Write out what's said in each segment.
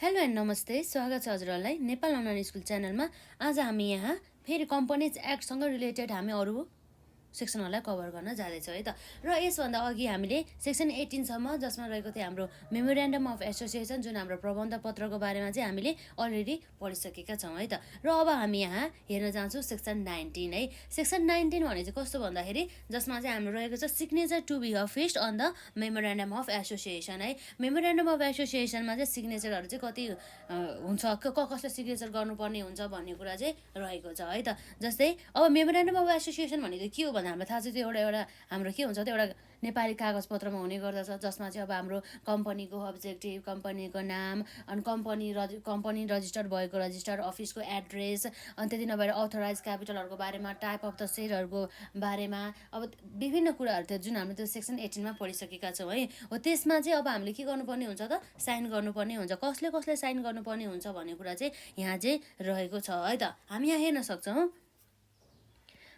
Hello and नमस्ते, स्वागत छ हजुरहरूलाई नेपाल अनलाइन स्कुल च्यानलमा। आज हामी यहाँ फेरि कम्पनीज एक्टसँग रिलेटेड हामी अरू सेक्सनहरूलाई कभर गर्न जाँदैछौँ है त। र यसभन्दा अघि हामीले सेक्सन 18सम्म जसमा रहेको थियो हाम्रो मेमोरेन्डम अफ एसोसिएसन, जुन हाम्रो प्रबन्ध पत्रको बारेमा चाहिँ हामीले अलरेडी पढिसकेका छौँ है त। र अब हामी यहाँ हेर्न जान्छौँ सेक्सन 19 है। सेक्सन 19 भने चाहिँ कस्तो भन्दाखेरि जसमा चाहिँ हाम्रो रहेको छ signature to be affixed on the memorandum of association है। मेमोरेन्डम अफ एसोसिएसनमा चाहिँ सिग्नेचरहरू चाहिँ कति हुन्छ, कसले सिग्नेचर गर्नुपर्ने हुन्छ भन्ने कुरा चाहिँ रहेको छ है त। जस्तै अब मेमोरेन्डम अफ एसोसिएसन भनेको के हो भन्दा हामीलाई थाहा छ, त्यो एउटा हाम्रो के हुन्छ त, एउटा नेपाली कागजपत्रमा हुने गर्दछ जसमा चाहिँ अब हाम्रो कम्पनीको अब्जेक्टिभ, कम्पनीको नाम, अनि कम्पनी रजिस्टर्ड भएको रजिस्टर अफिसको एड्रेस, अनि त्यति नभएर अथोराइज क्यापिटलहरूको बारेमा, टाइप अफ द सेयरहरूको बारेमा, अब विभिन्न कुराहरू थियो जुन हामीले त्यो सेक्सन 18मा पढिसकेका छौँ है। हो त्यसमा चाहिँ अब हामीले के गर्नुपर्ने हुन्छ त, साइन गर्नुपर्ने हुन्छ। कसले कसले साइन गर्नुपर्ने हुन्छ भन्ने कुरा चाहिँ यहाँ चाहिँ रहेको छ है त। हामी यहाँ हेर्न सक्छौँ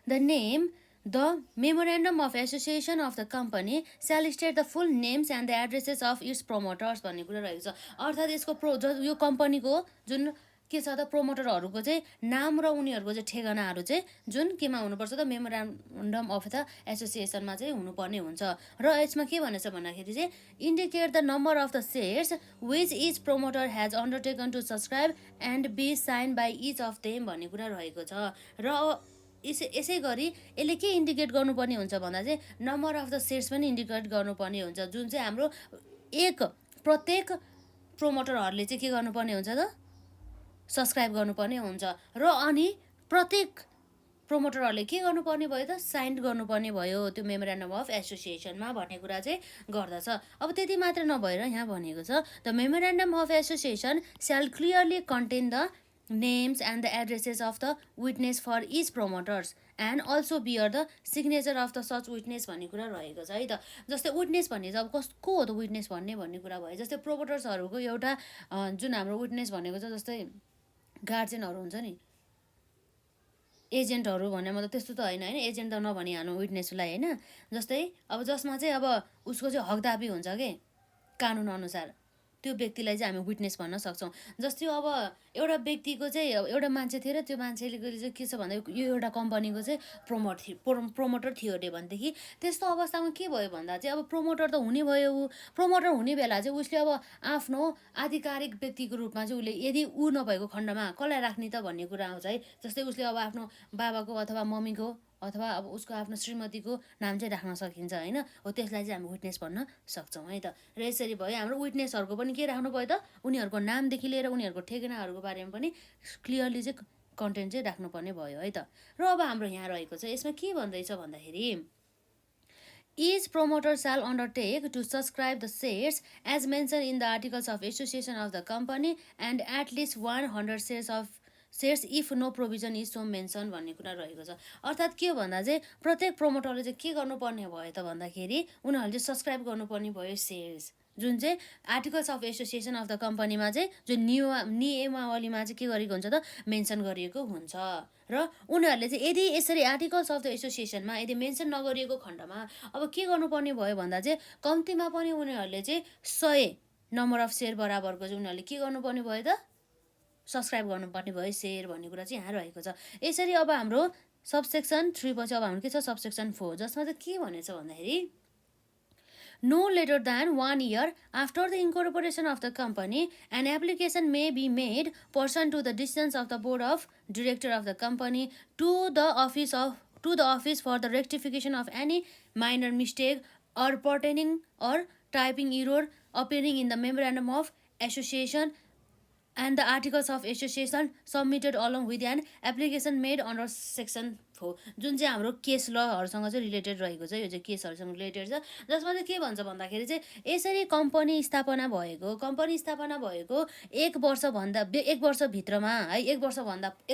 the name The Memorandum of Association of the company shall state the full names and the addresses of its promoters भन्ने कुरा रहेको छ। अर्थात् यसको यो कम्पनीको जुन के छ त, प्रोमोटरहरूको चाहिँ नाम र उनीहरूको चाहिँ ठेगानाहरू चाहिँ जुन केमा हुनुपर्छ त, मेमोरेन्डम अफ द एसोसिएसनमा चाहिँ हुनुपर्ने हुन्छ। र यसमा के भनेछ भन्दाखेरि चाहिँ indicate the number of the shares which each promoter has undertaken to subscribe and be sign by each of them भन्ने कुरा रहेको छ। र यसै गरी यसले के इन्डिकेट गर्नुपर्ने हुन्छ भन्दा चाहिँ नम्बर अफ द सेयर्स पनि इन्डिकेट गर्नुपर्ने हुन्छ, जुन चाहिँ हाम्रो प्रत्येक प्रोमोटरहरूले चाहिँ के गर्नुपर्ने हुन्छ त, सब्सक्राइब गर्नुपर्ने हुन्छ। र अनि प्रत्येक प्रोमोटरहरूले के गर्नुपर्ने भयो त, साइन गर्नुपर्ने भयो त्यो मेमोरेन्डम अफ एसोसिएसनमा भन्ने कुरा चाहिँ गर्दछ। अब त्यति मात्र नभएर यहाँ भनेको छ the memorandum of association shall clearly contain the names and the addresses of the witness for each promoters and also bear the signature of the such witness भन्ने कुरा रहेको छ है त। जस्तै विटनेस भन्ने चाहिँ अब को हो त विटनेस भन्ने कुरा भयो। जस्तै प्रोमोटर्सहरूको एउटा जुन हाम्रो विटनेस भनेको छ, जस्तै गार्जियनहरू हुन्छ नि, एजेन्टहरू भन्ने मतलब त्यस्तो त होइन एजेन्ट त नभनिहाल्नु विटनेसलाई होइन। जस्तै अब जसमा चाहिँ अब उसको चाहिँ हकदाबी हुन्छ कि कानुन अनुसार, त्यो व्यक्तिलाई चाहिँ हामी विटनेस भन्न सक्छौँ। जस्तै अब एउटा व्यक्तिको चाहिँ एउटा मान्छे थियो र त्यो मान्छेले चाहिँ के छ भन्दा यो एउटा कम्पनीको चाहिँ प्रोमोटर थियो अरे भनेदेखि त्यस्तो अवस्थामा के भयो भन्दा चाहिँ अब प्रोमोटर त हुने भयो। प्रोमोटर हुने बेला चाहिँ उसले अब आफ्नो आधिकारिक व्यक्तिको रूपमा चाहिँ उसले यदि नभएको खण्डमा कसलाई राख्ने त भन्ने कुरा आउँछ है। जस्तै उसले अब आफ्नो बाबाको अथवा मम्मीको अथवा अब उसको आफ्नो श्रीमतीको नाम चाहिँ राख्न सकिन्छ होइन। हो त्यसलाई चाहिँ हामी विटनेस भन्न सक्छौँ है त। र यसरी भयो हाम्रो विटनेसहरूको पनि के राख्नु भयो त, उनीहरूको नामदेखि लिएर उनीहरूको ठेगानाहरूको बारेमा पनि क्लियरली चाहिँ कन्टेन्ट चाहिँ राख्नुपर्ने भयो है त। र अब हाम्रो यहाँ रहेको छ, यसमा के भन्दैछ भन्दाखेरि Each promoter shall undertake to subscribe the shares as mentioned in the articles of association of the company and at least 100 shares if no provision is so mentioned भन्ने कुरा रहेको छ। अर्थात् के हो भन्दा चाहिँ प्रत्येक प्रोमोटरले चाहिँ के गर्नुपर्ने भयो त भन्दाखेरि उनीहरूले चाहिँ सब्सक्राइब गर्नुपर्ने भयो सेयर्स, जुन चाहिँ articles of association of the कम्पनीमा चाहिँ जुन नियमावलीमा चाहिँ के गरेको हुन्छ त, मेन्सन गरिएको हुन्छ। र उनीहरूले चाहिँ यदि यसरी आर्टिकल्स अफ द एसोसिएसनमा यदि मेन्सन नगरिएको खण्डमा अब के गर्नुपर्ने भयो भन्दा चाहिँ कम्तीमा पनि उनीहरूले चाहिँ 100 नम्बर अफ सेयर बराबरको चाहिँ उनीहरूले के गर्नुपर्ने भयो त, सब्सक्राइब गर्नुपर्ने भयो सेयर भन्ने कुरा चाहिँ यहाँ रहेको छ। यसरी अब हाम्रो सबसेक्सन 3 पछि अब हाम्रो के छ, सबसेक्सन 4, जसमा चाहिँ के भनेछ भन्दाखेरि No later than 1 year after the incorporation of the company, an application may be made pursuant to the decisions of the board of director of the company to the office for the rectification of any minor mistake or pertaining or typing error appearing in the memorandum of association and the articles of association submitted along with an application made under section 4, जुन चाहिँ हाम्रो case लहरूसँग चाहिँ related रहेको छ। यो चाहिँ केसहरूसँग related छ, जसमा चाहिँ के भन्छ भन्दाखेरि चाहिँ यसरी कम्पनी स्थापना भएको 1 वर्षभित्रमा है, 1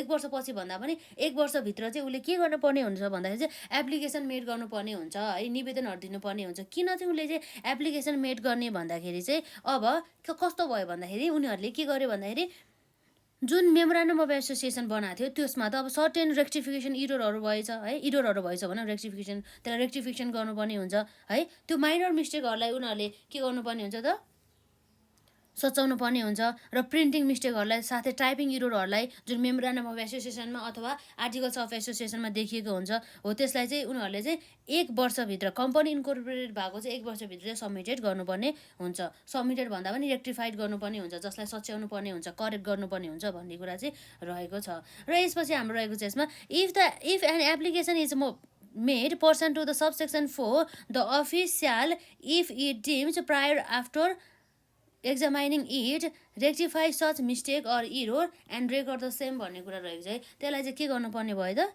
वर्षपछि भन्दा पनि 1 वर्षभित्र चाहिँ उसले के गर्नुपर्ने हुन्छ भन्दाखेरि चाहिँ एप्लिकेसन मेड गर्नुपर्ने हुन्छ है, निवेदनहरू दिनुपर्ने हुन्छ। किन चाहिँ उसले चाहिँ एप्लिकेसन मेड गर्ने भन्दाखेरि चाहिँ अब कस्तो भयो भन्दाखेरि उनीहरूले के गर्यो भन्दाखेरि जुन मेमोरेन्डम अफ एसोसिएसन बनाएको थियो त्यसमा त अब सर्टेन रेक्टिफिकेसन इररहरू भएछ है, इररहरू भएछ भने त्यसलाई रेक्टिफिकेसन गर्नुपर्ने हुन्छ है। त्यो माइनर मिस्टेकहरूलाई उनीहरूले के गर्नुपर्ने हुन्छ त, सचाउनु पर्ने हुन्छ र प्रिन्टिङ मिस्टेकहरूलाई साथै टाइपिङ इरोरहरूलाई जुन मेमोरेन्डम अफ एसोसिएसनमा अथवा आर्टिकल्स अफ एसोसिएसनमा देखिएको हुन्छ हो त्यसलाई चाहिँ उनीहरूले चाहिँ 1 वर्षभित्र कम्पनी इन्कर्पोरेटेड भएको चाहिँ 1 वर्षभित्र चाहिँ सबमिटेड गर्नुपर्ने हुन्छ। सबमिटेड भन्दा पनि रेक्टिफाइड गर्नुपर्ने हुन्छ, जसलाई सच्याउनु पर्ने हुन्छ, करेक्ट गर्नुपर्ने हुन्छ भन्ने कुरा चाहिँ रहेको छ। र यसपछि हाम्रो रहेको छ यसमा if an application is made pursuant to the subsection 4 the office shall if it deems prior after examining it rectify such mistake or error and record the same भन्ने कुरा रहेको छ है। त्यसलाई चाहिँ के गर्नुपर्ने भयो त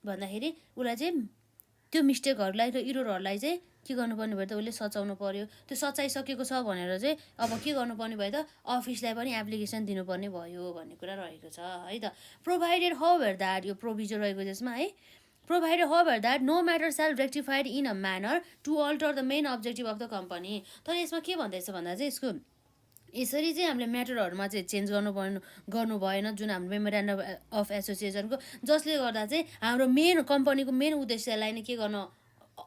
भन्दाखेरि उसलाई चाहिँ त्यो मिस्टेकहरूलाई र इरोरहरूलाई चाहिँ के गर्नुपर्ने भयो त उसले सचाउनु पर्यो। त्यो सचाइसकेको छ भनेर चाहिँ अब के गर्नुपर्ने भयो त अफिसलाई पनि एप्लिकेसन दिनुपर्ने भयो भन्ने कुरा रहेको छ है त। प्रोभाइडेड हाउएभर द्याट यो प्रोभिजन रहेको त्यसमा है। Provided however that no matter shall rectified in a manner to alter the main objective of the company। तर यसमा के भन्दैछ भन्दा चाहिँ यसको यसरी चाहिँ हामीले म्याटरहरूमा चाहिँ चेन्ज गर्नु भएन जुन हाम्रो मेमोरेन्डम अफ एसोसिएसनको, जसले गर्दा चाहिँ हाम्रो मेन कम्पनीको मेन उद्देश्यलाई नै के गर्न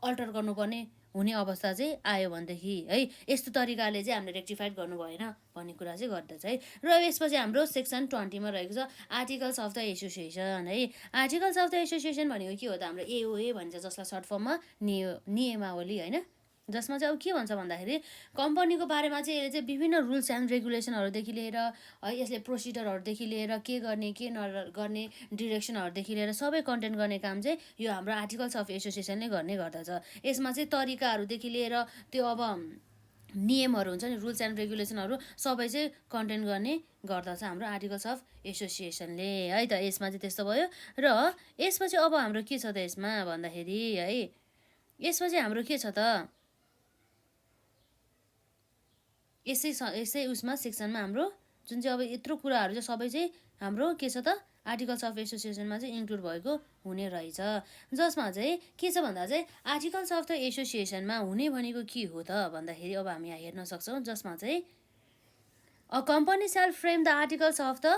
अल्टर गर्नुपर्ने हुने अवस्था चाहिँ आयो भनेदेखि है यस्तो तरिकाले चाहिँ हामीले रेक्टिफाइड गर्नु भएन भन्ने कुरा चाहिँ गर्दछ है। र यसपछि हाम्रो सेक्सन 20 मा रहेको छ आर्टिकल्स अफ द एसोसिएसन है। आर्टिकल्स अफ द एसोसिएसन भनेको के हो त हाम्रो एओए भन्छ, जसलाई सर्ट फर्ममा नियमावली होइन, जसमा चाहिँ अब के भन्छ भन्दाखेरि कम्पनीको बारेमा चाहिँ यसले चाहिँ विभिन्न रुल्स एन्ड रेगुलेसनहरूदेखि लिएर है यसले प्रोसिडरहरूदेखि लिएर के गर्ने के नगर्ने डिरेक्सनहरूदेखि लिएर सबै कन्टेन्ट गर्ने काम चाहिँ यो हाम्रो आर्टिकल्स अफ एसोसिएसनले गर्ने गर्दछ। यसमा चाहिँ तरिकाहरूदेखि लिएर त्यो अब नियमहरू हुन्छ नि रुल्स एन्ड रेगुलेसनहरू सबै चाहिँ कन्टेन्ट गर्ने गर्दछ हाम्रो आर्टिकल्स अफ एसोसिएसनले है त। यसमा चाहिँ त्यस्तो भयो। र यसपछि अब हाम्रो के छ त यसमा भन्दाखेरि है यसपछि हाम्रो के छ त यसै उसमा सेक्सनमा हाम्रो जुन चाहिँ अब यत्रो कुराहरू चाहिँ सबै चाहिँ हाम्रो के छ त आर्टिकल्स अफ एसोसिएसनमा चाहिँ इन्क्लुड भएको हुने रहेछ। जसमा चाहिँ के छ भन्दा चाहिँ आर्टिकल्स अफ द एसोसिएसनमा हुने भनेको के हो त भन्दाखेरि अब हामी यहाँ हेर्न सक्छौँ, जसमा चाहिँ a company shall frame the articles of the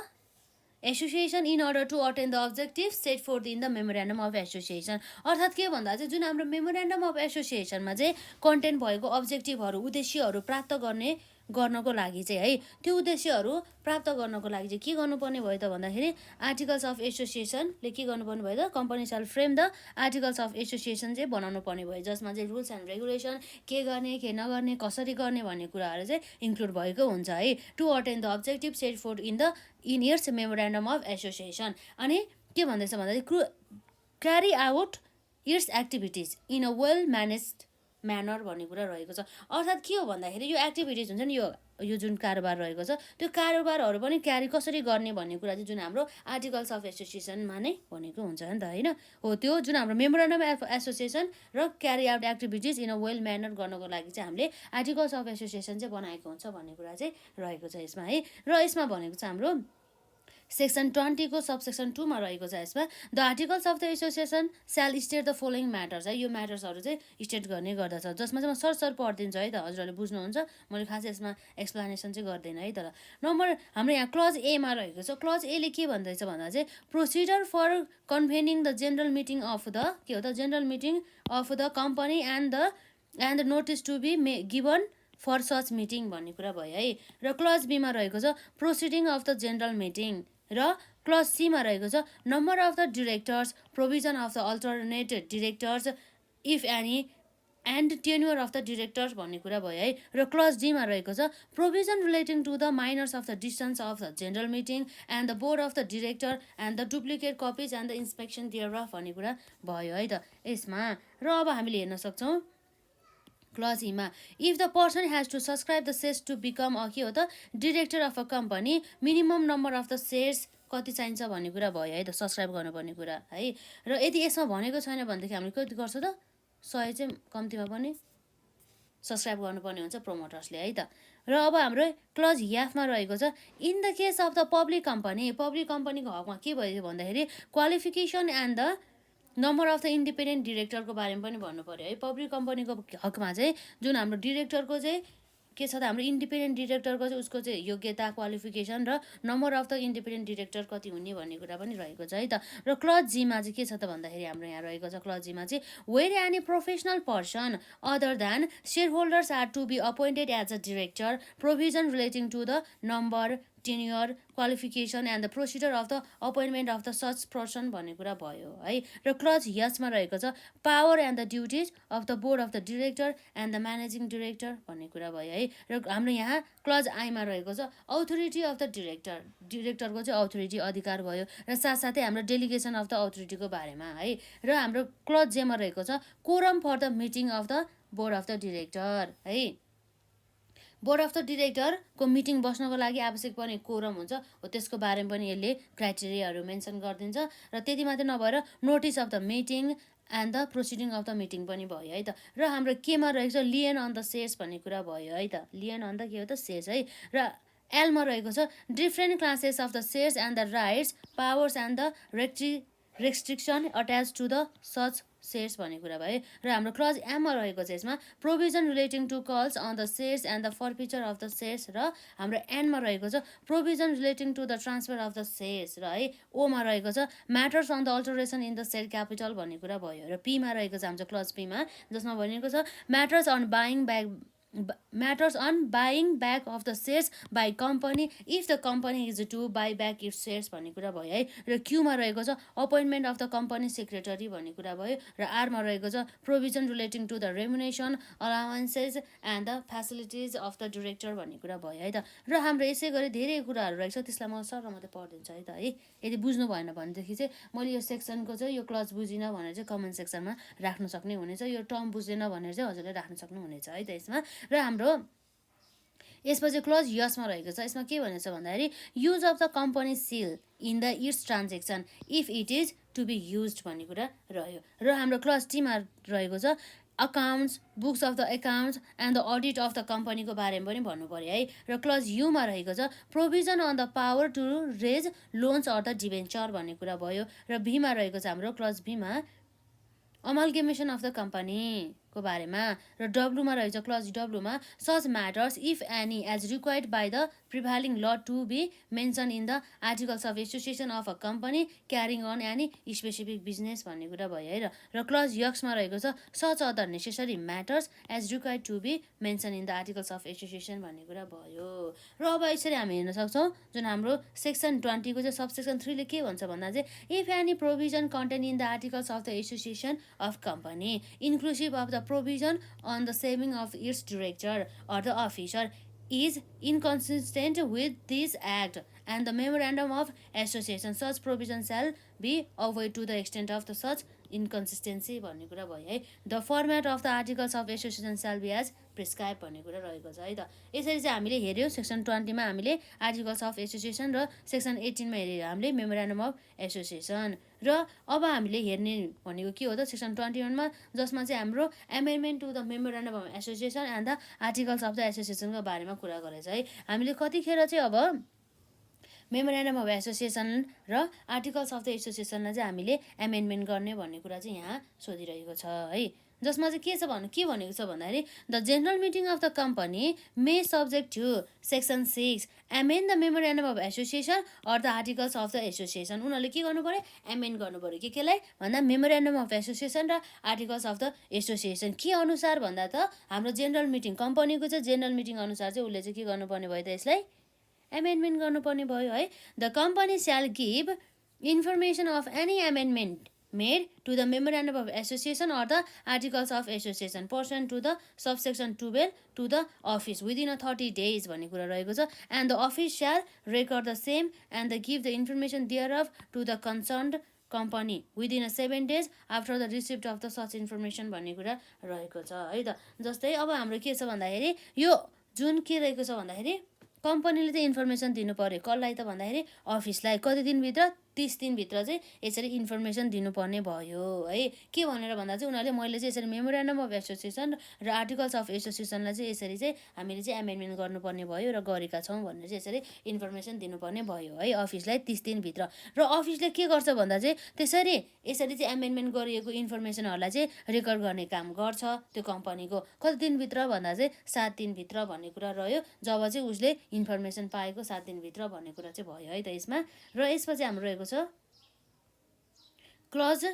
association in order to attain the objectives set forth in the memorandum of association। अर्थात् के भन्दा चाहिँ जुन हाम्रो मेमोरेन्डम अफ एसोसिएसनमा चाहिँ कन्टेन्ट भएको अब्जेक्टिभहरू उद्देश्यहरू प्राप्त गर्नको लागि चाहिँ है त्यो उद्देश्यहरू प्राप्त गर्नको लागि चाहिँ के गर्नुपर्ने भयो त भन्दाखेरि आर्टिकल्स अफ एसोसिएसनले के गर्नुपर्ने भयो त company shall frame the articles of association चाहिँ बनाउनु पर्ने भयो, जसमा चाहिँ रुल्स एन्ड रेगुलेसन के गर्ने के नगर्ने कसरी गर्ने भन्ने कुराहरू चाहिँ इन्क्लुड भएको हुन्छ है to attain the objective set forth in its memorandum of association. अनि के भन्दैछ भन्दाखेरि carry out its activities in a well managed manner भन्ने कुरा रहेको छ। अर्थात् के हो भन्दाखेरि यो एक्टिभिटिज हुन्छ नि यो जुन कारोबार रहेको छ त्यो कारोबारहरू पनि क्यारी कसरी गर्ने भन्ने कुरा चाहिँ जुन हाम्रो आर्टिकल्स अफ एसोसिएसनमा नै भनेको हुन्छ नि त होइन हो। त्यो जुन हाम्रो मेमोरेन्डम अफ एसोसिएसन र carry out activities in a well manner गर्नको लागि चाहिँ हामीले आर्टिकल्स अफ एसोसिएसन चाहिँ बनाएको हुन्छ भन्ने कुरा चाहिँ रहेको छ यसमा है। र यसमा भनेको छ हाम्रो सेक्सन 20 को सबसेक्सन 2 मा रहेको छ यसमा the articles of the association स्याल स्टेट द फलोइङ म्याटर्स है। यो म्याटर्सहरू चाहिँ स्टेट गर्ने गर्दछ, जसमा चाहिँ म सरसर पढिदिन्छु है त, हजुरहरूले बुझ्नुहुन्छ। मैले खास यसमा एक्सप्लेनेसन चाहिँ गर्दैन है। तर नम्बर हाम्रो यहाँ क्लज एमा रहेको छ। क्लज एले के भन्दैछ भन्दा चाहिँ procedure for convening the general meeting of the के हो त general meeting of the company and the notice to be given for such meeting भन्ने कुरा भयो है। र क्लज बीमा रहेको छ proceeding of the general meeting. र क्लज सीमा रहेको छ number of the directors provision of the alternate directors if any and tenure of the directors भन्ने कुरा भयो है। र क्लज डीमा रहेको छ provision relating to the minutes of the distance of the general meeting and the board of the director and the duplicate copies and the inspection thereof भन्ने कुरा भयो है त यसमा। र अब हामीले हेर्न सक्छौँ क्लज ईमा if the person has to subscribe the shares to become के हो त director of a company minimum number of the shares कति चाहिन्छ भन्ने कुरा भयो है त सब्सक्राइब गर्नुपर्ने कुरा है। र यदि यसमा भनेको छैन भनेदेखि हामीले कति गर्छ त 100 चाहिँ कम्तीमा पनि सब्सक्राइब गर्नुपर्ने हुन्छ प्रोमोटर्सले है त। र अब हाम्रो क्लज ह्याफमा रहेको छ in the case of the public कम्पनीको हकमा के भयो भन्दाखेरि qualification and the number of the independent डिरेक्टरको बारेमा पनि भन्नु पर्यो है। पब्लिक कम्पनीको हकमा चाहिँ जुन हाम्रो डिरेक्टरको चाहिँ के छ त हाम्रो इन्डिपेन्डेन्ट डिरेक्टरको चाहिँ उसको चाहिँ योग्यता क्वालिफिकेसन र number of the independent director कति हुने भन्ने कुरा पनि रहेको छ है त। र क्लज जीमा चाहिँ के छ त भन्दाखेरि हाम्रो यहाँ रहेको छ क्लज जीमा चाहिँ where any professional person other than share holders are to be appointed as a director provision relating to the number tenure, qualification and the procedure of the appointment of the such person भन्ने कुरा भयो है। र clause यसमा रहेको छ power and the duties of the board of the director and the managing director भन्ने कुरा भयो है। र हाम्रो यहाँ क्लज आईमा रहेको छ अथोरिटी अफ द डिरेक्टर, डिरेक्टरको चाहिँ अथोरिटी अधिकार भयो र साथसाथै हाम्रो डेलिगेसन अफ द अथोरिटीको बारेमा है। र हाम्रो क्लज जेमा रहेको छ quorum for the meeting of the board of the director है। बोर्ड अफ द डिरेक्टरको मिटिङ बस्नको लागि आवश्यक पर्ने कोरम हुन्छ हो, त्यसको बारेमा पनि यसले क्राइटेरियाहरू मेन्सन गरिदिन्छ। र त्यति मात्रै नभएर notice of the meeting and the proceeding of the meeting पनि भयो है त। र हाम्रो केमा रहेको छ लिएन अन द सेयर्स भन्ने कुरा भयो है त। लिएन अन द के हो त सेयर्स है। र एलमा रहेको छ different classes of the shares and the rights powers and the restriction attach to the such shares भन्ने कुरा भयो। र हाम्रो क्लज एममा रहेको छ यसमा provision relating to calls on the shares and the forfeiture of the shares. र हाम्रो एनमा रहेको छ provision relating to the transfer of the shares. र है ओमा रहेको छ matters on the alteration in the share capital भन्ने कुरा भयो। र पीमा रहेको छ हाम्रो क्लज पीमा जसमा भनिएको छ matters on buying back of the shares by company if the company is to buy back its shares भन्ने कुरा भयो है। र क्यूमा रहेको छ appointment of the company secretary भन्ने कुरा भयो। र आरमा रहेको छ provision relating to the remuneration allowances and the facilities of the director भन्ने कुरा भयो है त। र हाम्रो यसै गरी धेरै कुराहरू रहेछ, त्यसलाई म सर मात्रै पढिदिन्छु है त है। यदि बुझ्नु भएन भनेदेखि चाहिँ मैले यो सेक्सनको चाहिँ यो क्लज बुझिनँ भनेर चाहिँ कमेन्ट सेक्सनमा राख्नु सक्ने हुनेछ, यो टर्म बुझ्दैन भनेर चाहिँ हजुरले राख्न सक्नु हुनेछ है त यसमा। र हाम्रो यसपछि क्लज यसमा रहेको छ, यसमा के भनेको छ भन्दाखेरि use of the company seal in the its transaction if it is to be use भन्ने कुरा रह्यो। र हाम्रो क्लज टीमा रहेको छ accounts books of the accounts and the audit of the कम्पनीको बारेमा पनि भन्नु पऱ्यो है। र क्लज युमा रहेको छ provision on the power to raise loans or the debenture भन्ने कुरा भयो। र बीमा रहेको छ हाम्रो क्लज बीमा अमल्गेमेसन अफ द कम्पनीको बारेमा। र डब्लुमा रहेछ क्लज डब्लुमा such matters if any as required by the prevailing law to be mention in the articles of association of a company carrying on any specific business भन्ने कुरा भयो है। र क्लज यक्समा रहेको छ such other necessary matters as required to be mention in the articles of association भन्ने कुरा भयो। र अब यसरी हामी हेर्न सक्छौँ जुन हाम्रो सेक्सन 20 को चाहिँ सबसेक्सन 3 ले के भन्छ भन्दा चाहिँ if any provision contain in the articles of the association of company inclusive of the provision on the saving of its director or the officer is inconsistent with this act and the memorandum of association such provision shall be avoided to the extent of the such inconsistency भन्ने कुरा भयो है। The format of the articles of association shall be as prescribed भन्ने कुरा रहेको छ है त। यसरी चाहिँ हामीले हेऱ्यौँ सेक्सन 20 मा हामीले आर्टिकल्स अफ एसोसिएसन र सेक्सन 18 मा हेऱ्यौँ हामीले मेमोरेन्डम अफ एसोसिएसन। र अब हामीले हेर्ने भनेको के हो त सेक्सन 21 मा जसमा चाहिँ हाम्रो amendment to the memorandum of association and the articles of the एसोसिएसनको बारेमा कुरा गरेछ है। हामीले कतिखेर चाहिँ अब मेमोरेन्डम अफ एसोसिएसन र आर्टिकल्स अफ द एसोसिएसनलाई चाहिँ हामीले एमेन्डमेन्ट गर्ने भन्ने कुरा चाहिँ यहाँ सोधिरहेको छ है। जसमा चाहिँ के भनेको छ भन्दाखेरि the general meeting of the company may subject to section 6 amend the memorandum of association or the articles of the association. उनीहरूले के गर्नु पऱ्यो एमेन्ड गर्नु पऱ्यो केलाई भन्दा मेमोरेन्डम अफ एसोसिएसन र आर्टिकल्स अफ द एसोसिएसन के अनुसार भन्दा त हाम्रो जेनरल मिटिङ कम्पनीको चाहिँ जेनरल मिटिङ अनुसार चाहिँ उसले चाहिँ के गर्नुपर्ने भयो त यसलाई एमेन्डमेन्ट गर्नुपर्ने भयो है। द कम्पनी स्याल give information of any amendment made to the memorandum of association or the articles of association pursuant to the subsection 12 to the office within a 30 days भन्ने कुरा रहेको छ and the office shall record the same and the give the information thereof to the concerned company within a 7 days after the receipt of the such information भन्ने कुरा रहेको छ है त। जस्तै अब हाम्रो के छ भन्दाखेरि यो जुन के रहेको छ भन्दाखेरि कम्पनीले चाहिँ इन्फर्मेसन दिनु पर्यो कसलाई त भन्दाखेरि अफिसलाई कति दिनभित्र 30 दिनभित्र चाहिँ यसरी इन्फर्मेसन दिनुपर्ने भयो है। के भनेर भन्दा चाहिँ उनीहरूले मैले चाहिँ यसरी मेमोरेन्डम अफ एसोसिएसन र आर्टिकल्स अफ एसोसिएसनलाई चाहिँ यसरी चाहिँ हामीले चाहिँ एमेन्डमेन्ट गर्नुपर्ने भयो र गरेका छौँ भनेर चाहिँ यसरी इन्फर्मेसन दिनुपर्ने भयो है अफिसलाई 30 दिनभित्र। र अफिसले के गर्छ भन्दा चाहिँ यसरी चाहिँ एमेन्डमेन्ट गरिएको इन्फर्मेसनहरूलाई चाहिँ रेकर्ड गर्ने काम गर्छ त्यो कम्पनीको। कति दिनभित्र भन्दा चाहिँ 7 दिनभित्र भन्ने कुरा रह्यो, जब चाहिँ उसले इन्फर्मेसन पाएको 7 दिनभित्र भन्ने कुरा चाहिँ भयो है त यसमा। र यसपछि हाम्रो रहेको छ क्लज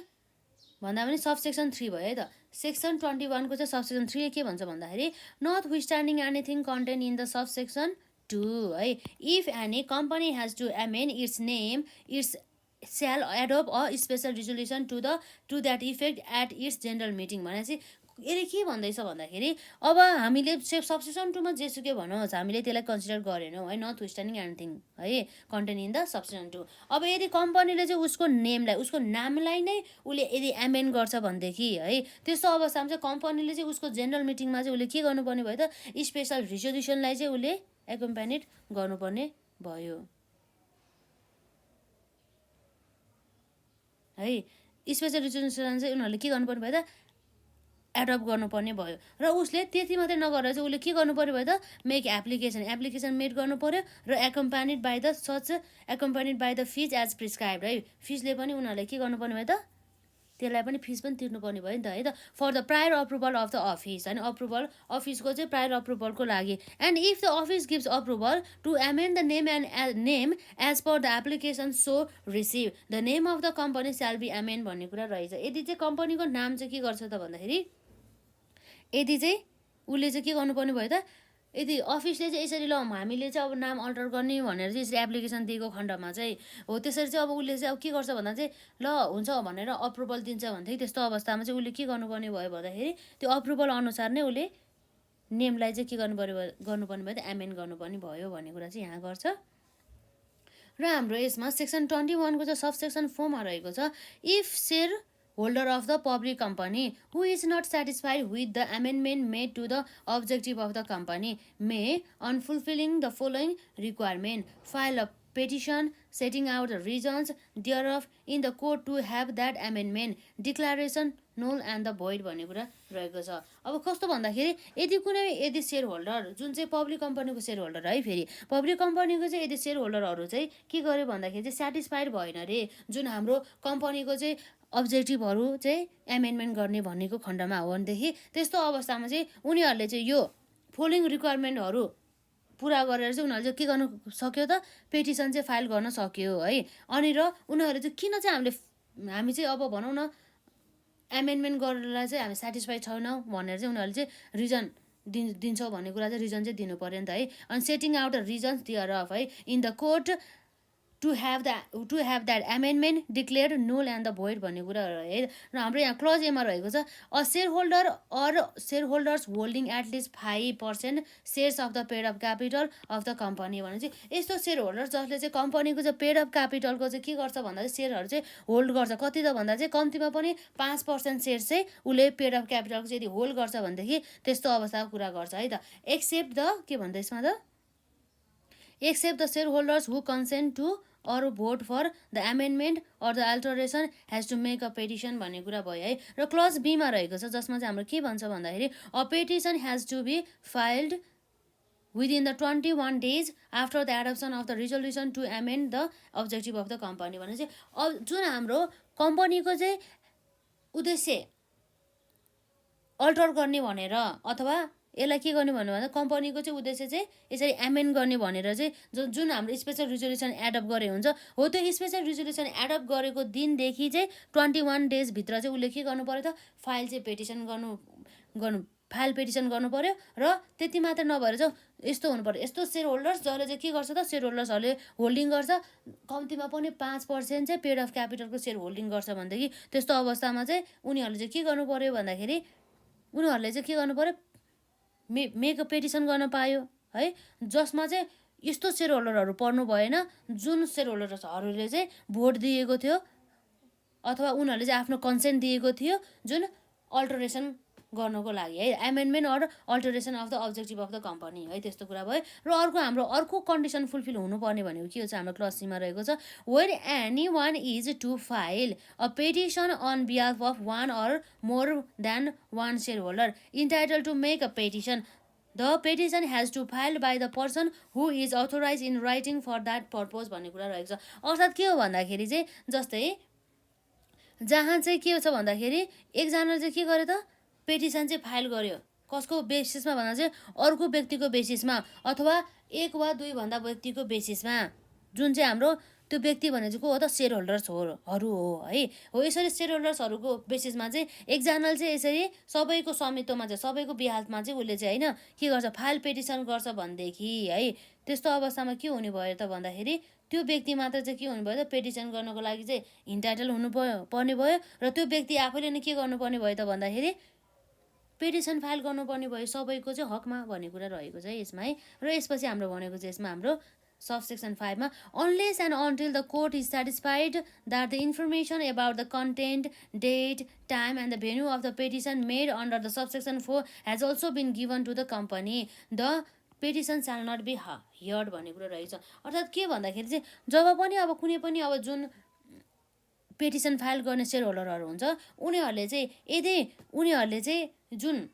भन्दा पनि सबसेक्सन 3 भयो है त। सेक्सन 21 को चाहिँ सबसेक्सन 3 के भन्छ भन्दाखेरि notwithstanding anything content in the subsection 2 है, if any company has to amend its name its shall adopt a special resolution to that effect at its general meeting भनेपछि यसले के भन्दैछ भन्दाखेरि अब हामीले सबसेक्सन 2 मा जेसुकै भनौँ हामीले त्यसलाई कन्सिडर गरेनौँ है, नट विथस्ट्यान्डिङ एनिथिङ है कन्टेन्ट इन द सबसेक्सन 2। अब यदि कम्पनीले चाहिँ उसको नेमलाई उसको नामलाई नै उसले यदि एमेन्ड गर्छ भनेदेखि है त्यस्तो अवस्थामा चाहिँ कम्पनीले चाहिँ उसको जेनरल मिटिङमा चाहिँ उसले के गर्नुपर्ने भयो त स्पेसल रिजोल्युसनलाई चाहिँ उसले एक्कम्पेनिड गर्नुपर्ने भयो है। स्पेसल रिजोल्युसन चाहिँ उनीहरूले के गर्नुपर्ने भयो त एडप्ट गर्नुपर्ने भयो। र उसले त्यति मात्रै नगरेर चाहिँ उसले के गर्नुपर्ने भयो त मेक एप्लिकेसन मेड गर्नु पर्यो र accompanied by the fees as prescribe है। फिजले पनि उनीहरूले के गर्नुपर्ने भयो त त्यसलाई पनि फिज पनि तिर्नुपर्ने भयो नि त है त। For the prior approval of the office होइन, अप्रुभल अफिसको चाहिँ प्रायर अप्रुभलको लागि। And if the office gives approval to amend the name as per the application so receive the name of the company shall be amend भन्ने कुरा रहेछ। यदि चाहिँ कम्पनीको नाम चाहिँ के गर्छ त भन्दाखेरि यदि चाहिँ उसले चाहिँ के गर्नुपर्ने भयो त यदि अफिसले चाहिँ यसरी ल हामीले चाहिँ अब नाम अल्टर गर्ने भनेर चाहिँ यसरी एप्लिकेसन दिएको खण्डमा चाहिँ हो त्यसरी चाहिँ अब उसले चाहिँ अब के गर्छ भन्दा चाहिँ ल हुन्छ भनेर अप्रुभल दिन्छ भनेदेखि त्यस्तो अवस्थामा चाहिँ उसले के गर्नुपर्ने भयो भन्दाखेरि त्यो अप्रुभल अनुसार नै उसले नेमलाई चाहिँ के गर्नुपर्ने भयो त एमेन्ड गर्नुपर्ने भयो भन्ने कुरा चाहिँ यहाँ गर्छ। र हाम्रो यसमा सेक्सन 21 को चाहिँ सबसेक्सन 4 मा रहेको छ if share holder of the public company who is not satisfied with the amendment made to the objective of the company may, on fulfilling the following requirement, file a petition setting out the reasons thereof in the court to have that amendment declaration null and the void भन्ने कुरा रहेको छ। अब कस्तो भन्दाखेरि यदि share holder जुन चाहिँ पब्लिक कम्पनीको सेयर होल्डर है, फेरि पब्लिक कम्पनीको चाहिँ यदि सेयर होल्डरहरू चाहिँ के गर्यो भन्दाखेरि चाहिँ सेटिस्फाइड भएन रे जुन हाम्रो कम्पनीको चाहिँ अब्जेक्टिभहरू चाहिँ एमेन्डमेन्ट गर्ने भनेको खण्डमा हो भनेदेखि त्यस्तो अवस्थामा चाहिँ उनीहरूले चाहिँ यो फलोइङ रिक्वायरमेन्टहरू पुरा गरेर चाहिँ उनीहरूले चाहिँ के गर्नु सक्यो त पेटिसन चाहिँ फाइल गर्न सक्यो है। अनि र उनीहरूले चाहिँ किन चाहिँ हामी चाहिँ अब भनौँ न एमेन्डमेन्ट गरेर चाहिँ हामी सेटिस्फाइड छैनौँ भनेर चाहिँ उनीहरूले चाहिँ रिजन दिन्छौँ भन्ने कुरा चाहिँ रिजन चाहिँ दिनु पऱ्यो नि त है। अनि सेटिङ आउट द रिजन्स देयरअफ है in the court to have that amendment declared null and the void भन्ने कुरा है। र हाम्रो यहाँ क्लज एमा रहेको छ a share holder or share holders holding at least 5% shares of the paid of capital of the company भनेपछि यस्तो सेयर होल्डर जसले चाहिँ कम्पनीको चाहिँ पेड अफ क्यापिटलको चाहिँ के गर्छ भन्दा चाहिँ सेयरहरू चाहिँ होल्ड गर्छ। कति त भन्दा चाहिँ कम्तीमा पनि 5% सेयर चाहिँ उसले पेड अफ क्यापिटलको चाहिँ यदि होल्ड गर्छ भनेदेखि त्यस्तो अवस्थाको कुरा गर्छ है त। एक्सेप्ट द के भन्दा यसमा त except the share holders who consent to or vote for the amendment or the alteration has to make a petition भन्ने कुरा भयो है। र क्लज बी मा रहेको छ जसमा चाहिँ हाम्रो के भन्छ भन्दाखेरि a petition has to be filed within the 21 days after the adoption of the resolution to amend the objective of the company भनेपछि अब जुन हाम्रो कम्पनीको चाहिँ उद्देश्य अल्टर गर्ने भनेर अथवा यसलाई के गर्ने भन्नु भन्दा कम्पनीको चाहिँ उद्देश्य चाहिँ यसरी एमेन्ड गर्ने भनेर चाहिँ जुन हाम्रो स्पेसल रिजोल्युसन एडप्ट गरे हुन्छ हो त्यो स्पेसल रिजोल्युसन एडप्ट गरेको दिनदेखि चाहिँ 21 डेजभित्र चाहिँ उसले के गर्नु पर्यो त फाइल चाहिँ पेटिसन गर्नु पर्यो। र त्यति मात्र नभएर चाहिँ यस्तो हुनु पर्यो यस्तो सेयर होल्डर्स जसले चाहिँ के गर्छ त सेयर होल्डर्सहरूले होल्डिङ गर्छ कम्तीमा पनि 5% चाहिँ पेड अफ क्यापिटलको सेयर होल्डिङ गर्छ भनेदेखि त्यस्तो अवस्थामा चाहिँ उनीहरूले चाहिँ के गर्नु पर्यो भन्दाखेरि उनीहरूले चाहिँ के गर्नु पर्यो मेक अ पेटिसन गर्न पायो है जसमा चाहिँ यस्तो सेयर होल्डरहरू पर्नु भएन जुन सेयर होल्डर्सहरूले चाहिँ भोट दिएको थियो अथवा उनीहरूले चाहिँ आफ्नो कन्सेन्ट दिएको थियो जुन अल्टरेसन गर्नको लागि है, amendment or alteration of the objective of the company है, त्यस्तो कुरा भयो। र हाम्रो अर्को कन्डिसन फुलफिल हुनुपर्ने भनेको के हो चाहिँ हाम्रो क्लज सीमा रहेको छ, where any one is to file a petition on behalf of one or more than one share holder entitle to make a petition, the petition has to file by the person who is authorize in writing for that purpose भन्ने कुरा रहेको छ। अर्थात् के हो भन्दाखेरि चाहिँ जस्तै जहाँ चाहिँ के छ भन्दाखेरि एकजनाले चाहिँ के गर्यो त, पेटिसन चाहिँ फाइल गर्यो, कसको बेसिसमा भन्दा चाहिँ अर्को व्यक्तिको बेसिसमा अथवा एक वा दुईभन्दा व्यक्तिको बेसिसमा, जुन चाहिँ हाम्रो त्यो व्यक्ति भने चाहिँ को हो त, सेयर होल्डर्सहरू हो है। हो यसरी सेयर होल्डर्सहरूको बेसिसमा चाहिँ एकजनाले चाहिँ यसरी सबैको स्वामित्वमा चाहिँ सबैको बिहाफमा चाहिँ उसले चाहिँ होइन के गर्छ, फाइल पेटिसन गर्छ भनेदेखि है, त्यस्तो अवस्थामा के हुने भयो त भन्दाखेरि त्यो व्यक्ति मात्र चाहिँ के हुनु भयो त, पेटिसन गर्नको लागि चाहिँ इन्टाइटल पर्ने भयो, र त्यो व्यक्ति आफैले नै के गर्नुपर्ने भयो त भन्दाखेरि पेटिसन फाइल गर्नुपर्ने भयो सबैको चाहिँ हकमा भन्ने कुरा रहेको छ यसमा है। र यसपछि हाम्रो भनेको चाहिँ यसमा हाम्रो सबसेक्सन 5 मा unless and until the court is satisfied that the information about the content, date, time and the venue of the petition made under the subsection 4 has also been given to the company, the petition shall not be heard भन्ने कुरा रहेछ। अर्थात् के भन्दाखेरि चाहिँ जब पनि अब कुनै पनि अब जुन पेटिसन फाइल गर्ने सेयर होल्डरहरू हुन्छ उनीहरूले चाहिँ यदि उनीहरूले चाहिँ जुन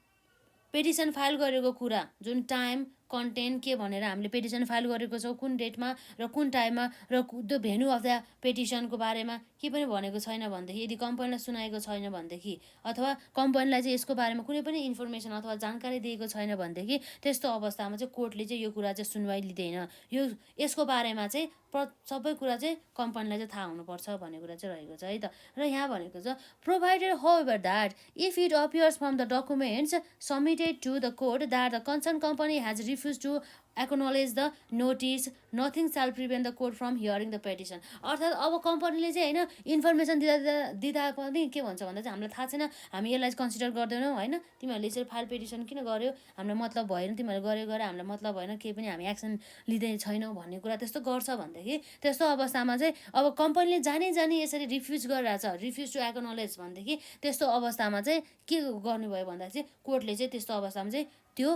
पेटिसन फाइल गरेको कुरा, जुन टाइम, कन्टेन्ट के भनेर हामीले पेटिसन फाइल गरेको छौँ, कुन डेटमा र कुन टाइममा, र त्यो भेन्यू अफ द पेटिसनको बारेमा के पनि भनेको छैन भनेदेखि, यदि कम्पनीलाई सुनाएको छैन भनेदेखि अथवा कम्पनीलाई चाहिँ यसको बारेमा कुनै पनि इन्फर्मेसन अथवा जानकारी दिएको छैन भनेदेखि त्यस्तो अवस्थामा चाहिँ कोर्टले चाहिँ यो कुरा चाहिँ सुनवाई लिँदैन। यो यसको बारेमा चाहिँ सबै कुरा चाहिँ कम्पनीलाई चाहिँ थाहा हुनुपर्छ भन्ने कुरा चाहिँ रहेको छ है त। र यहाँ भनेको छ provided however that if it appears from the documents submitted to the court that the concern company has refuse to acknowledge the notice, nothing shall prevent the court from hearing the petition। अर्थात् अब कम्पनीले चाहिँ होइन information दिँदा पनि के भन्छ भन्दा चाहिँ हामीलाई थाहा छैन, हामी यसलाई कन्सिडर गर्दैनौँ होइन, तिमीहरूले यसरी फाइल पेटिसन किन गर्यो, हामीलाई मतलब भएन, तिमीहरूले गरे हामीलाई मतलब भएन, केही पनि हामी एक्सन लिँदै छैनौँ भन्ने कुरा त्यस्तो गर्छ भनेदेखि त्यस्तो अवस्थामा चाहिँ अब कम्पनीले जानी यसरी रिफ्युज गरिरहेछ, रिफ्युज टु एक्नोलेज भनेदेखि त्यस्तो अवस्थामा चाहिँ के गर्नुभयो भन्दा चाहिँ कोर्टले चाहिँ त्यस्तो अवस्थामा चाहिँ त्यो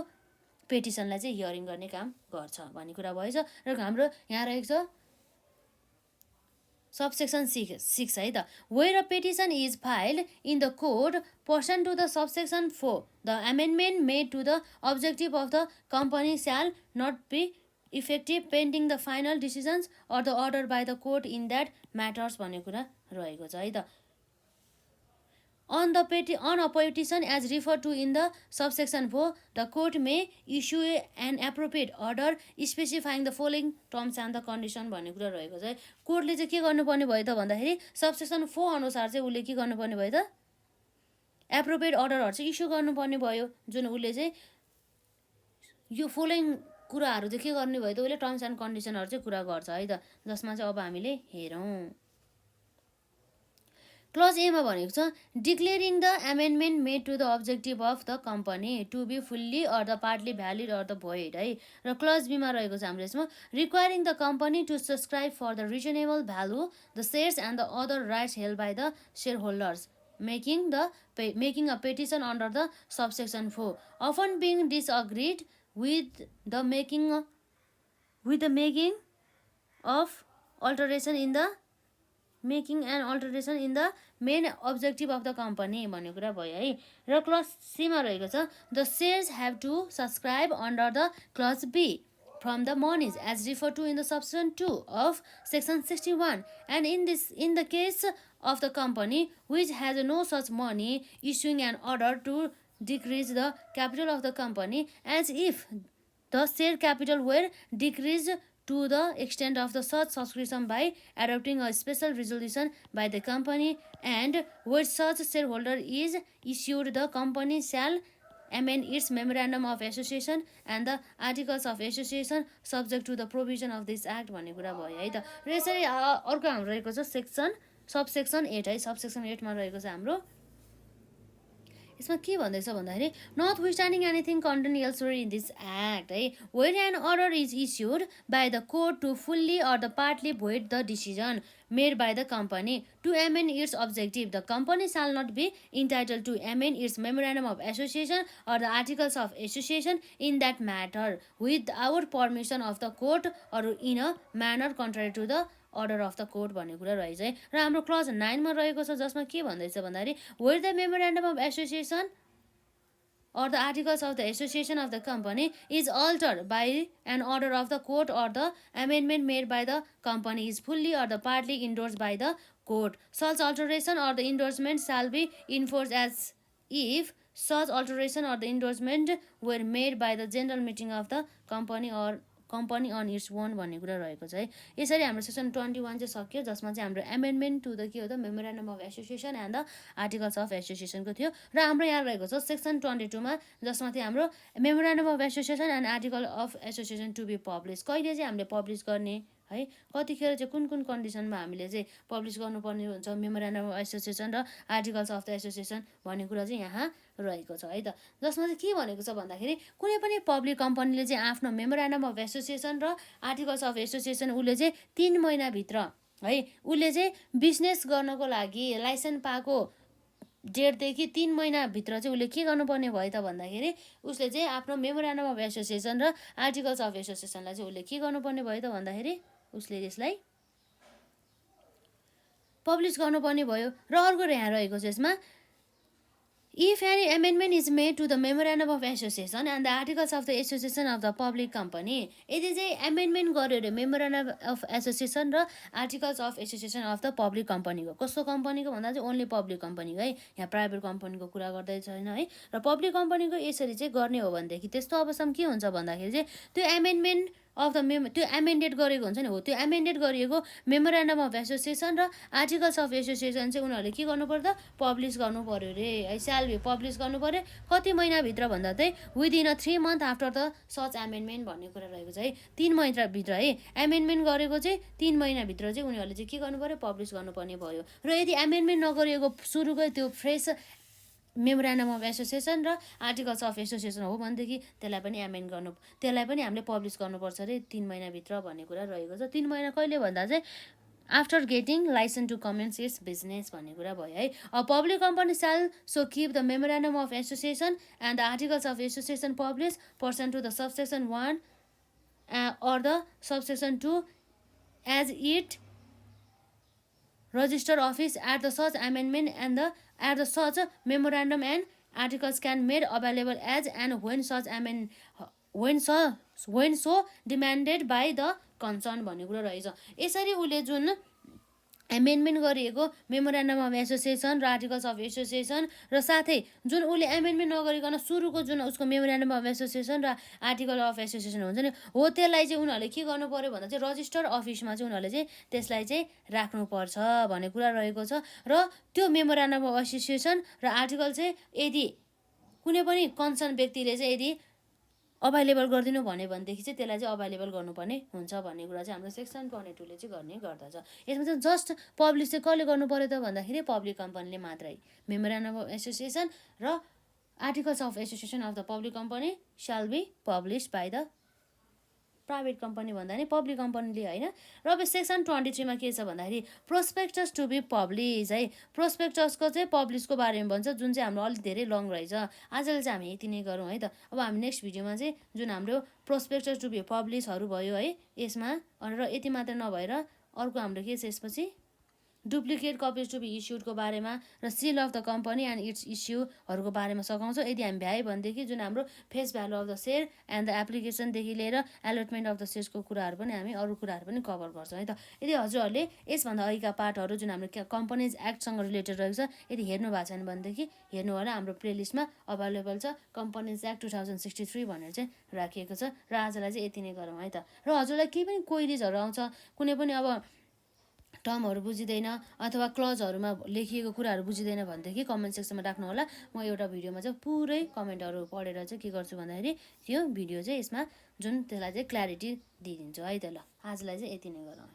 पेटिसनलाई चाहिँ हियरिङ गर्ने काम गर्छ भन्ने कुरा भएछ। र हाम्रो यहाँ रहेको छ सबसेक्सन 6 है त, where a petition is filed in the court person to the subsection 4 the amendment made to the objective of the company shall not be effective pending the final decisions or the order by the court in that matters भन्ने कुरा रहेको छ है त। On a petition as referred to in the subsection 4, the court may issue an appropriate order specifying the following terms and the condition भन्ने कुरा रहेको छ। कोर्टले चाहिँ के गर्नुपर्ने भयो त भन्दाखेरि सबसेक्सन 4 अनुसार चाहिँ उसले के गर्नुपर्ने भयो त, एप्रोप्रिएट अर्डरहरू चाहिँ इस्यु गर्नुपर्ने भयो, जुन उसले चाहिँ यो फलोइङ कुराहरू चाहिँ के गर्ने भयो त, उसले टर्म्स एन्ड कन्डिसनहरू चाहिँ कुरा गर्छ है त, जसमा चाहिँ अब हामीले हेरौँ। क्लज एमा भनेको छ declaring the amendment made to the objective of the company to be fully or the partly valid or the void है। र क्लज बीमा रहेको छ हाम्रो यसमा requiring the company to subscribe for the reasonable value the shares and the other rights held by the share holders making a petition under the subsection 4 upon being disagreed with the making of alteration in the making and alteration in the main objective of the company भन्ने कुरा भयो है। र clause सीमा रहेको छ the shares have to subscribe under the clause B from the monies as referred to in the subsection 2 of section 61 and in the case of the company which has no such money issuing an order to decrease the capital of the company as if the share capital were decreased to the extent of the such subscription by adopting a special resolution by the company and where such shareholder is issued, the company shall amend its memorandum of association and the articles of association subject to the provision of this act भन्ने कुरा भयो है त। र यसरी अर्को हाम्रो रहेको छ सबसेक्सन 8 है। सबसेक्सन 8 मा रहेको छ हाम्रो यसमा के भन्दैछ भन्दाखेरि notwithstanding anything content elsewhere in this act है where an order is issued by the court to fully or the partly void the decision made by the company to amend its objective. The company shall not be entitled to amend its memorandum of association or the articles of association in that matter without permission of the court or in a manner contrary to the order of the court भन्ने कुरा रहेछ है। र हाम्रो clause 9 मा रहेको छ जसमा के भन्दैछ भन्दाखेरि where the memorandum of association or the articles of the association of the company is altered by an order of the court or the amendment made by the company is fully or the partly endorsed by the court. Such alteration or the endorsement shall be enforced as if such alteration or the endorsement were made by the general meeting of the company on its own भन्ने कुरा रहेको छ है। यसरी हाम्रो section 21 चाहिँ सक्यो जसमा चाहिँ हाम्रो एमेन्डमेन्ट टु द के हो त memorandum of association and the articles of एसोसिएसनको थियो। र हाम्रो यहाँ रहेको छ सेक्सन 22 मा जसमा चाहिँ हाम्रो memorandum of association and article of association to be publish कहिले चाहिँ हामीले पब्लिस गर्ने है कतिखेर चाहिँ कुन कुन कन्डिसनमा हामीले चाहिँ पब्लिस गर्नुपर्ने हुन्छ मेमोरेन्डम अफ एसोसिएसन र आर्टिकल्स अफ द एसोसिएसन भन्ने कुरा चाहिँ यहाँ रहेको छ है त। जसमा चाहिँ के भनेको छ भन्दाखेरि कुनै पनि पब्लिक कम्पनीले चाहिँ आफ्नो मेमोरेन्डम अफ एसोसिएसन र आर्टिकल्स अफ एसोसिएसन उसले चाहिँ 3 महिनाभित्र है उसले चाहिँ बिजनेस गर्नको लागि लाइसेन्स पाएको डेटदेखि 3 महिनाभित्र चाहिँ उसले के गर्नुपर्ने भयो त भन्दाखेरि उसले चाहिँ आफ्नो मेमोरेन्डम अफ एसोसिएसन र आर्टिकल्स अफ एसोसिएसनलाई चाहिँ उसले के गर्नुपर्ने भयो त भन्दाखेरि उसले यसलाई पब्लिस गर्नुपर्ने भयो। र अर्को यहाँ रहेको छ यसमा if any amendment is made to the memorandum of association and the articles of the association of the public company यदि चाहिँ एमेन्डमेन्ट गर्यो अरे मेमोरेन्डम अफ एसोसिएसन र articles of association of the public कम्पनीको कस्तो कम्पनीको भन्दा चाहिँ ओन्ली पब्लिक कम्पनीको है यहाँ प्राइभेट कम्पनीको कुरा गर्दै छैन है। र पब्लिक कम्पनीको यसरी चाहिँ गर्ने हो भनेदेखि त्यस्तो अवस्थामा के हुन्छ भन्दाखेरि चाहिँ त्यो एमेन्डमेन्ट अफ द त्यो एमेन्डेड गरेको हुन्छ नि हो त्यो एमेन्डेड गरिएको मेमोरेन्डम अफ एसोसिएसन र आर्टिकल्स अफ एसोसिएसन चाहिँ उनीहरूले के गर्नु पर्दा पब्लिस गर्नु पर्यो रे है स्याल बी पब्लिस गर्नु पर्यो कति महिनाभित्र भन्दा चाहिँ within a 3 month after the such amendment भन्ने कुरा रहेको छ है। 3 महिनाभित्र है एमेन्डमेन्ट गरेको चाहिँ 3 महिनाभित्र चाहिँ उनीहरूले चाहिँ के गर्नु पर्यो पब्लिस गर्नुपर्ने भयो। र यदि एमेन्डमेन्ट नगरिएको सुरुकै त्यो फ्रेस मेमोरेन्डम अफ एसोसिएसन र आर्टिकल्स अफ एसोसिएसन हो भनेदेखि त्यसलाई पनि एमेन्ड गर्नु त्यसलाई पनि हामीले पब्लिस गर्नुपर्छ अरे 3 महिनाभित्र भन्ने कुरा रहेको छ। 3 महिना कहिले भन्दा चाहिँ after getting license to commence its business भन्ने कुरा भयो है। A public company shall so keep the memorandum of association and the articles of association publish person to the subsection 1 or the subsection 2 as it register office at the such amendment and the at the such memorandum and articles can made available as and when such when so demanded by the concerned भन्ने कुरा रहेछ। यसरी उसले जुन amendment गरिएको memorandum of association र articles of association र साथै जुन उसले एमेन्डमेन्ट नगरिकन सुरुको जुन उसको मेमोरेन्डम अफ एसोसिएसन र आर्टिकल अफ एसोसिएसन हुन्छ नि हो त्यसलाई चाहिँ उनीहरूले के गर्नु पर्यो भन्दा चाहिँ रजिस्टर अफिसमा चाहिँ उनीहरूले चाहिँ त्यसलाई चाहिँ राख्नुपर्छ भन्ने कुरा रहेको छ। र त्यो मेमोरेन्डम अफ एसोसिएसन र आर्टिकल चाहिँ यदि कुनै पनि कन्सर्न व्यक्तिले चाहिँ यदि अभाइलेबल गरिदिनु भन्यो भनेदेखि चाहिँ त्यसलाई चाहिँ अभाइलेबल गर्नुपर्ने हुन्छ भन्ने कुरा चाहिँ हाम्रो सेक्सन 22 ले चाहिँ गर्ने गर्दछ। यसमा चाहिँ जस्ट पब्लिस चाहिँ कसले गर्नु पर्यो त भन्दाखेरि पब्लिक कम्पनीले मात्रै मेमोरेन्डम अफ एसोसिएसन र articles of association of the public company shall be published by the private company भन्दा नि पब्लिक कम्पनीले होइन। र अब सेक्सन 23 मा के छ भन्दाखेरि प्रोस्पेक्टस टु बी पब्लिस है प्रोस्पेक्टसको चाहिँ पब्लिसको बारेमा भन्छ जुन चाहिँ हाम्रो अलिक धेरै लङ रहेछ। आजले चाहिँ हामी यति नै गरौँ है त। अब हामी नेक्स्ट भिडियोमा चाहिँ जुन हाम्रो प्रोस्पेक्टस टु बी पब्लिसहरू भयो है यसमा र यति मात्र नभएर अर्को हाम्रो के छ यसपछि डुप्लिकेट कपिज टु बी इस्युडको बारेमा र seal of the company and its इस्युहरूको बारेमा सघाउँछौँ। यदि हामी भ्याए भनेदेखि जुन हाम्रो face value of the share and the एप्लिकेसनदेखि लिएर एलोटमेन्ट अफ द सेयर्सको कुराहरू पनि हामी अरू कुराहरू पनि कभर गर्छौँ है त। यदि हजुरहरूले यसभन्दा अघिका पार्टहरू जुन हाम्रो कम्पनीज एक्टसँग रिलेटेड रहेको छ यदि हेर्नु भएको छैन भनेदेखि हेर्नु होला हाम्रो प्लेलिस्टमा अभाइलेबल छ कम्पनीज एक्ट 2063 भनेर चाहिँ राखिएको छ। र आजलाई चाहिँ यति नै गरौँ है त। र हजुरलाई केही पनि क्वेरिजहरू आउँछ कुनै पनि अब टर्महरू बुझिँदैन अथवा क्लजहरूमा लेखिएको कुराहरू बुझिँदैन भनेदेखि कमेन्ट सेक्सनमा राख्नु होला। म एउटा भिडियोमा चाहिँ पुरै कमेन्टहरू पढेर चाहिँ के गर्छु भन्दाखेरि त्यो भिडियो चाहिँ यसमा जुन त्यसलाई चाहिँ क्ल्यारिटी दिइदिन्छु है त। ल आजलाई चाहिँ यति नै गरौँ।